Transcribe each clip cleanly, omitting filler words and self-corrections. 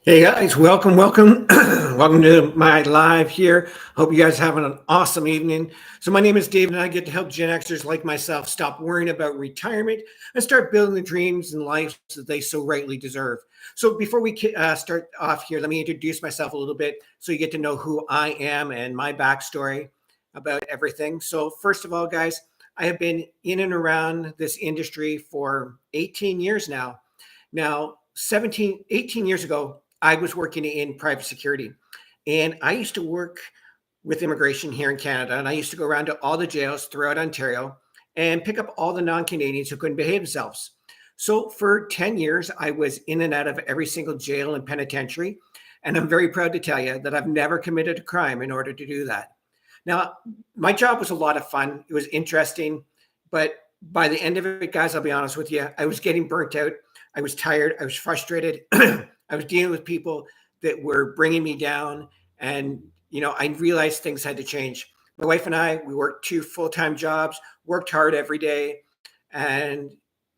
Hey guys, welcome. Welcome to my live here. Hope you guys are having an awesome evening. So my name is David and I get to help Gen Xers like myself stop worrying about retirement and start building the dreams and lives that they so rightly deserve. So before we start off here, let me introduce myself a little bit so you get to know who I am and my backstory about everything. So first of all, guys, I have been in and around this industry for 18 years now. Now, 18 years ago, I was working in private security. And I used to work with immigration here in Canada. And I used to go around to all the jails throughout Ontario and pick up all the non Canadians who couldn't behave themselves. So for 10 years, I was in and out of every single jail and penitentiary. And I'm very proud to tell you that I've never committed a crime in order to do that. Now, my job was a lot of fun. It was interesting. But by the end of it, guys, I'll be honest with you, I was getting burnt out. I was tired. I was frustrated. I was dealing with people that were bringing me down. And, I realized things had to change. My wife and I, we worked two full-time jobs, worked hard every day. And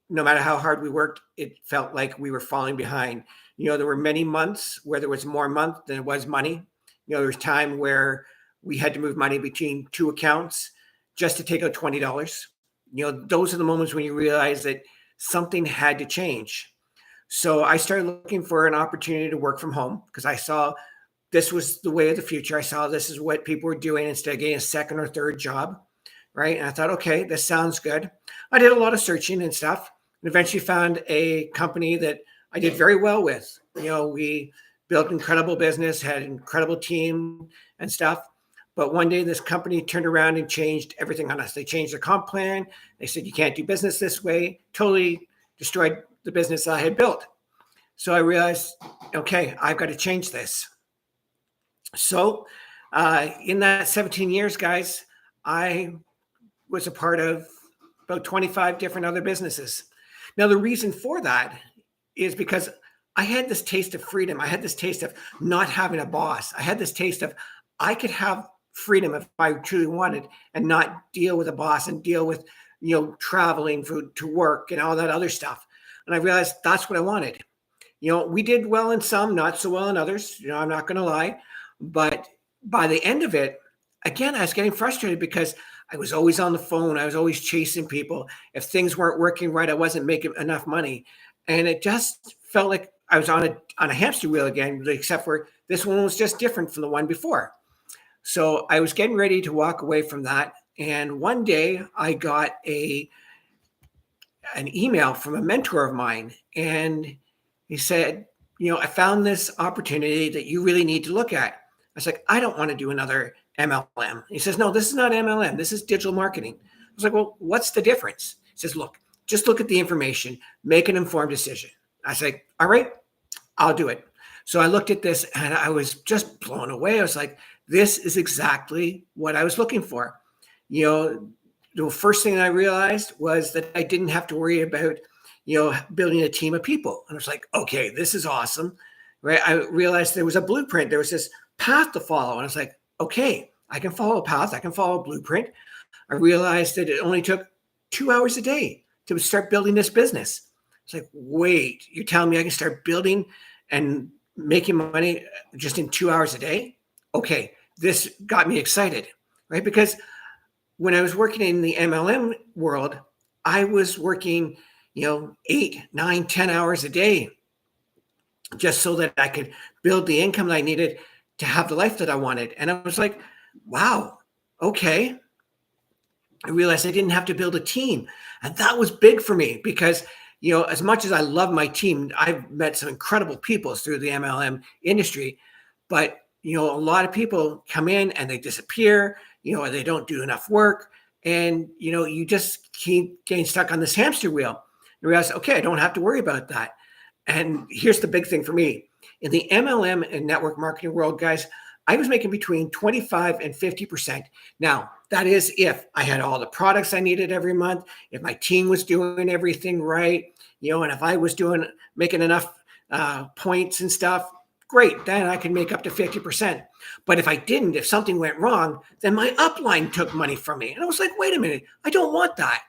no matter how hard we worked, it felt like we were falling behind. There were many months where there was more month than it was money. There was time where we had to move money between two accounts just to take out $20. Those are the moments when you realize that something had to change. So I started looking for an opportunity to work from home because I saw this was the way of the future. I saw this is what people were doing instead of getting a second or third job, right? And I thought, okay, this sounds good. I did a lot of searching and stuff and eventually found a company that I did very well with. We built incredible business, had an incredible team and stuff. But one day this company turned around and changed everything on us. They changed their comp plan. They said, you can't do business this way, totally destroyed the business I had built. So I realized, okay, I've got to change this. So in that 17 years, guys, I was a part of about 25 different other businesses. Now, the reason for that is because I had this taste of freedom. I had this taste of not having a boss. I had this taste of I could have freedom if I truly wanted and not deal with a boss and deal with, traveling to work and all that other stuff. And I realized that's what I wanted. We did well in some, not so well in others. I'm not going to lie. But by the end of it, again, I was getting frustrated because I was always on the phone. I was always chasing people. If things weren't working right, I wasn't making enough money. And it just felt like I was on a hamster wheel again, except for this one was just different from the one before. So I was getting ready to walk away from that. And one day I got an email from a mentor of mine. And he said, I found this opportunity that you really need to look at. I was like, I don't want to do another MLM. He says, no, this is not MLM. This is digital marketing. I was like, well, what's the difference? He says, look, just look at the information, make an informed decision. I was like, all right, I'll do it. So I looked at this and I was just blown away. I was like, this is exactly what I was looking for. The first thing I realized was that I didn't have to worry about, building a team of people. And I was like, okay, this is awesome, right? I realized there was a blueprint. There was this path to follow. And I was like, okay, I can follow a path. I can follow a blueprint. I realized that it only took 2 hours a day to start building this business. It's like, wait, you're telling me I can start building and making money just in 2 hours a day? Okay, this got me excited, right? Because when I was working in the MLM world, I was working, 8, 9, 10 hours a day just so that I could build the income that I needed to have the life that I wanted. And I was like, wow, okay. I realized I didn't have to build a team. And that was big for me because, as much as I love my team, I've met some incredible people through the MLM industry. But, a lot of people come in and they disappear, or they don't do enough work. And, you just keep getting stuck on this hamster wheel. And realize, okay, I don't have to worry about that. And here's the big thing for me. In the MLM and network marketing world, guys, I was making between 25 and 50%. Now, that is if I had all the products I needed every month, if my team was doing everything right, and if I was making enough points and stuff, great, then I can make up to 50%. But if I didn't, if something went wrong, then my upline took money from me. And I was like, wait a minute, I don't want that.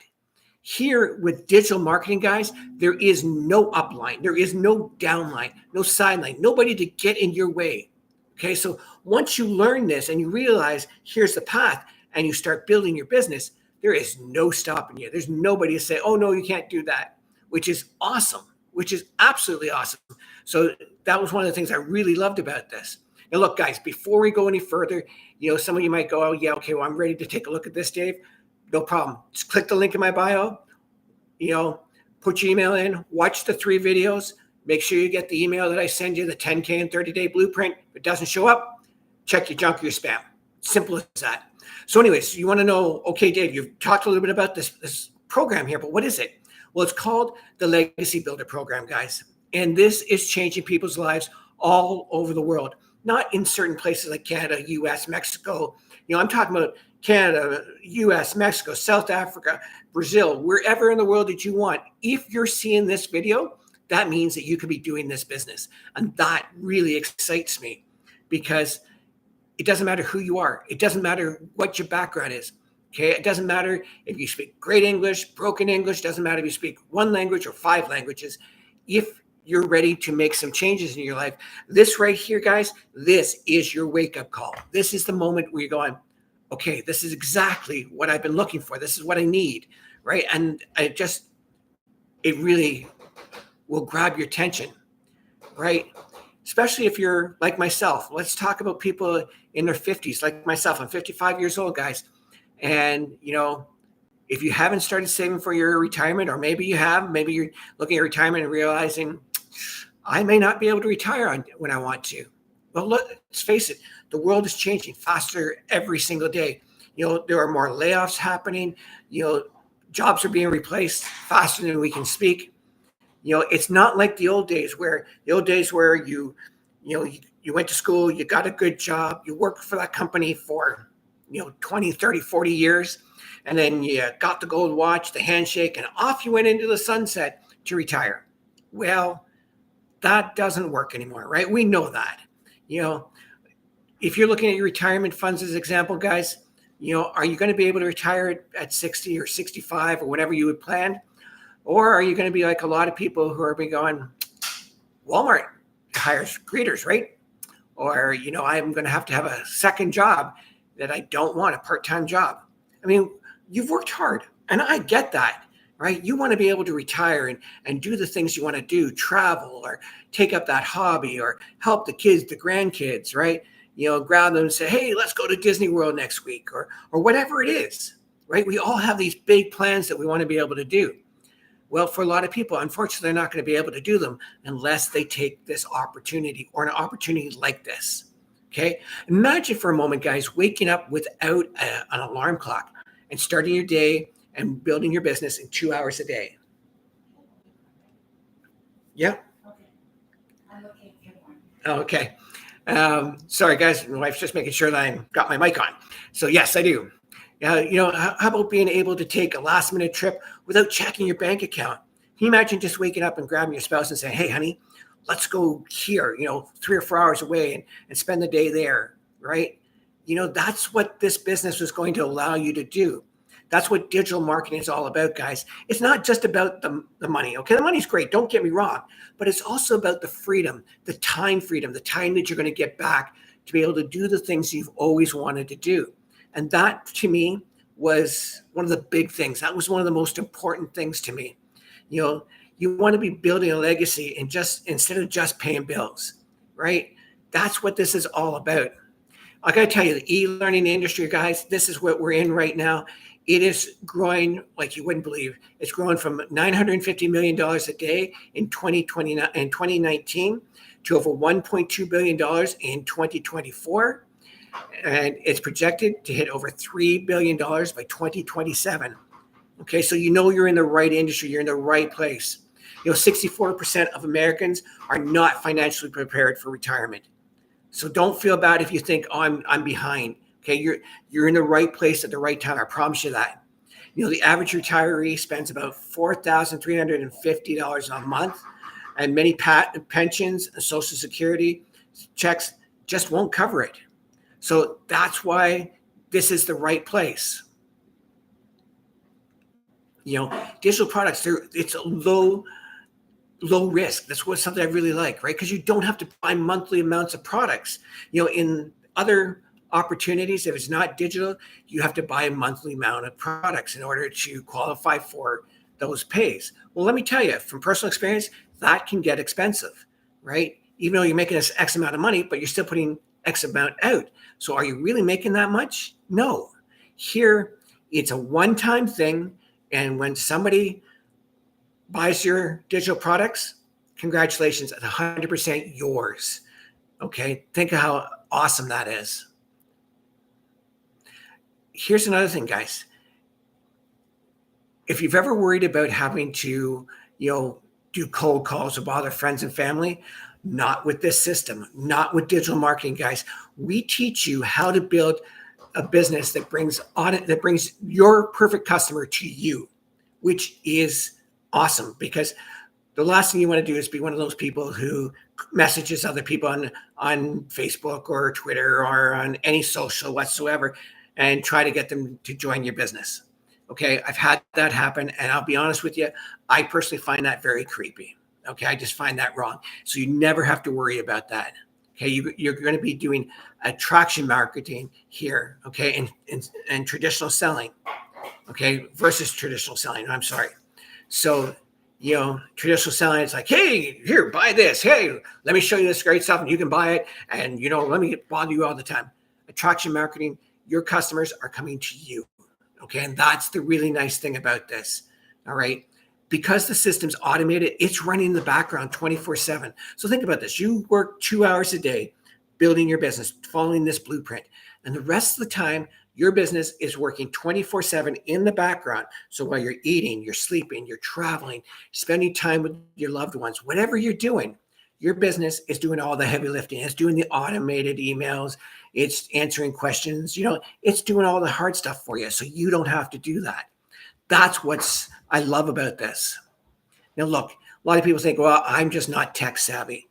Here with digital marketing, guys, there is no upline, there is no downline, no sideline, nobody to get in your way. Okay, so once you learn this and you realize here's the path and you start building your business, there is no stopping you. There's nobody to say, oh, no, you can't do that, which is awesome, which is absolutely awesome. So that was one of the things I really loved about this. Now, look, guys, before we go any further, some of you might go, oh, yeah, okay, well, I'm ready to take a look at this, Dave. No problem. Just click the link in my bio, put your email in, watch the 3 videos, make sure you get the email that I send you, the 10K and 30-day blueprint. If it doesn't show up, check your junk or your spam. Simple as that. So anyways, you want to know, okay, Dave, you've talked a little bit about this program here, but what is it? Well, it's called the Legacy Builder Program, guys. And this is changing people's lives all over the world, not in certain places like Canada, US, Mexico. I'm talking about Canada, US, Mexico, South Africa, Brazil, wherever in the world that you want. If you're seeing this video, that means that you could be doing this business. And that really excites me because it doesn't matter who you are. It doesn't matter what your background is. Okay. It doesn't matter if you speak great English, broken English, doesn't matter if you speak 1 language or 5 languages. If you're ready to make some changes in your life, this right here, guys, this is your wake-up call. This is the moment where you're going, okay, this is exactly what I've been looking for. This is what I need, right? And it really will grab your attention, right? Especially if you're like myself. Let's talk about people in their 50s, like myself. I'm 55 years old, guys. And, if you haven't started saving for your retirement, or maybe you have, maybe you're looking at retirement and realizing, I may not be able to retire when I want to. Well, let's face it, the world is changing faster every single day. There are more layoffs happening. Jobs are being replaced faster than we can speak. It's not like the old days where you went to school, you got a good job, you worked for that company for 20, 30, 40 years, and then you got the gold watch, the handshake, and off you went into the sunset to retire. Well, that doesn't work anymore, right? We know that. If you're looking at your retirement funds as an example, guys, are you going to be able to retire at 60 or 65 or whatever you would plan? Or are you going to be like a lot of people who are going, Walmart hires greeters, right? Or, I'm going to have a second job that I don't want, a part-time job. I mean, you've worked hard, and I get that, right? You want to be able to retire and do the things you want to do, travel or take up that hobby or help the kids, the grandkids, right? Grab them and say, hey, let's go to Disney World next week or whatever it is, right? We all have these big plans that we want to be able to do. Well, for a lot of people, unfortunately, they're not going to be able to do them unless they take this opportunity or an opportunity like this. Okay. Imagine for a moment, guys, waking up without an alarm clock and starting your day and building your business in 2 hours a day. Yeah. Okay. I'm looking at one. Oh, okay. Sorry, guys. My wife's just making sure that I got my mic on. So yes, I do. How about being able to take a last minute trip without checking your bank account? Can you imagine just waking up and grabbing your spouse and saying, hey, honey, let's go here, 3 or 4 hours away and spend the day there, right? That's what this business was going to allow you to do. That's what digital marketing is all about, guys. It's not just about the money. Okay, the money's great. Don't get me wrong. But it's also about the freedom, the time that you're going to get back to be able to do the things you've always wanted to do. And that, to me, was one of the big things. That was one of the most important things to me. You want to be building a legacy and instead of just paying bills, right? That's what this is all about. I got to tell you, the e-learning industry, guys, this is what we're in right now. It is growing like you wouldn't believe. It's growing from $950 million a day in 2019 to over $1.2 billion in 2024. And it's projected to hit over $3 billion by 2027. Okay, so you're in the right industry, you're in the right place. 64% of Americans are not financially prepared for retirement. So don't feel bad if you think, oh, I'm behind. Okay, you're in the right place at the right time. I promise you that. The average retiree spends about $4,350 a month, and many pensions and Social Security checks just won't cover it. So that's why this is the right place. Digital products, it's a low risk. That's something I really like, right? Because you don't have to buy monthly amounts of products. In other opportunities, if it's not digital, you have to buy a monthly amount of products in order to qualify for those pays. Well, let me tell you from personal experience, that can get expensive, right? Even though you're making this X amount of money, but you're still putting X amount out. So are you really making that much? No. Here, it's a one-time thing. And when somebody buys your digital products, congratulations, it's 100% yours. Okay, think of how awesome that is. Here's another thing, guys. If you've ever worried about having to, do cold calls or bother friends and family, not with this system, not with digital marketing, guys. We teach you how to build a business that brings your perfect customer to you, which is awesome, because the last thing you want to do is be one of those people who messages other people on Facebook or Twitter or on any social whatsoever and try to get them to join your business. Okay, I've had that happen, and I'll be honest with you, I personally find that very creepy. Okay, I just find that wrong. So you never have to worry about that. Okay, you're going to be doing attraction marketing here, okay, and traditional selling, okay, versus traditional selling. I'm sorry. So, traditional selling, it's like, hey, here, buy this. Hey, let me show you this great stuff and you can buy it. And, let me bother you all the time. Attraction marketing, your customers are coming to you. Okay. And that's the really nice thing about this. All right. Because the system's automated, it's running in the background 24/7. So think about this. You work 2 hours a day building your business, following this blueprint. And the rest of the time, your business is working 24/7 in the background. So while you're eating, you're sleeping, you're traveling, spending time with your loved ones, whatever you're doing, your business is doing all the heavy lifting. It's doing the automated emails. It's answering questions. It's doing all the hard stuff for you. So you don't have to do that. That's what I love about this. Now, look, a lot of people think, well, I'm just not tech savvy.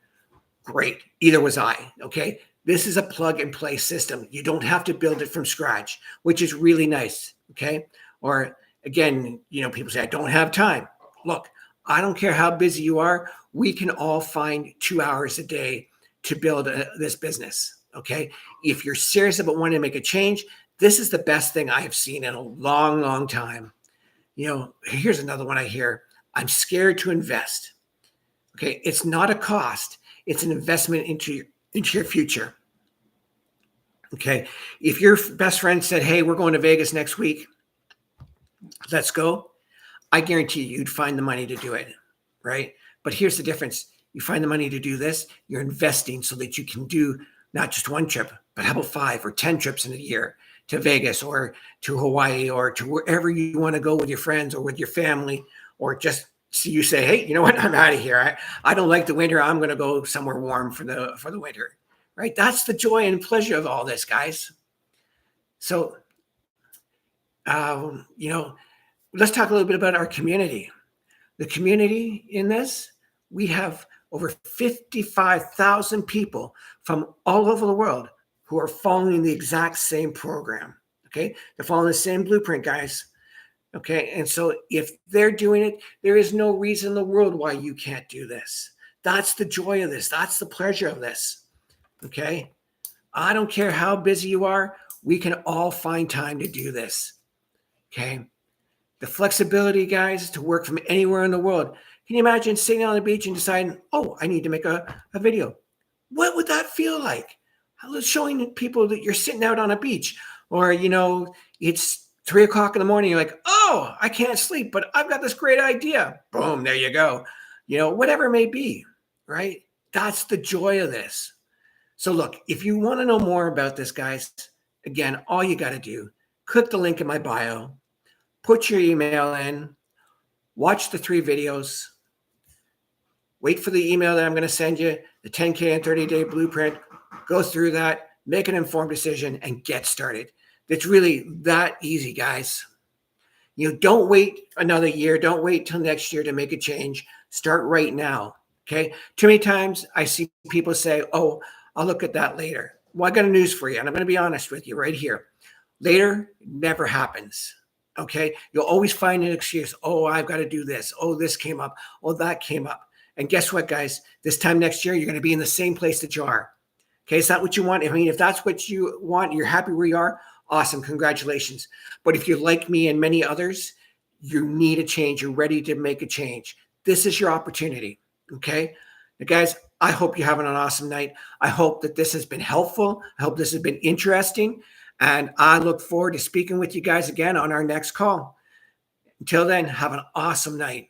Great. Either was I. Okay. This is a plug and play system. You don't have to build it from scratch, which is really nice. Okay. Or again, people say, I don't have time. Look, I don't care how busy you are. We can all find 2 hours a day to build this business. Okay. If you're serious about wanting to make a change, this is the best thing I have seen in a long, long time. Here's another one I hear. I'm scared to invest. Okay. It's not a cost. It's an investment into your future. Okay. If your best friend said, hey, we're going to Vegas next week, let's go. I guarantee you'd find the money to do it. Right. But here's the difference. You find the money to do this, you're investing so that you can do not just one trip, but how about 5 or 10 trips in a year to Vegas or to Hawaii or to wherever you want to go with your friends or with your family, or just so you say, hey, you know what? I'm out of here. I don't like the winter. I'm going to go somewhere warm for the winter, right? That's the joy and pleasure of all this, guys. So, let's talk a little bit about our community. The community in this, we have over 55,000 people from all over the world who are following the exact same program. Okay. They're following the same blueprint, guys. Okay. And so if they're doing it, there is no reason in the world why you can't do this. That's the joy of this. That's the pleasure of this. Okay. I don't care how busy you are. We can all find time to do this. Okay. The flexibility, guys, to work from anywhere in the world. Can you imagine sitting on the beach and deciding, oh, I need to make a video? What would that feel like? Showing people that you're sitting out on a beach, or, it's 3 o'clock in the morning. You're like, oh, I can't sleep, but I've got this great idea. Boom, there you go. Whatever it may be, right? That's the joy of this. So look, if you want to know more about this, guys, again, all you got to do, click the link in my bio, put your email in, watch the 3 videos, wait for the email that I'm going to send you, the 10K and 30-day blueprint, go through that, make an informed decision, and get started. It's really that easy, guys. Don't wait another year. Don't wait till next year to make a change. Start right now, okay? Too many times I see people say, oh, I'll look at that later. Well, I got news for you, and I'm going to be honest with you right here. Later never happens, Okay. You'll always find an excuse. Oh, I've got to do this. Oh, this came up. Oh, that came up. And guess what, guys? This time next year, you're going to be in the same place that you are. Okay. Is that what you want? I mean, if that's what you want, you're happy where you are. Awesome. Congratulations. But if you're like me and many others, you need a change. You're ready to make a change. This is your opportunity. Okay. Now, guys, I hope you're having an awesome night. I hope that this has been helpful. I hope this has been interesting. And I look forward to speaking with you guys again on our next call. Until then, have an awesome night.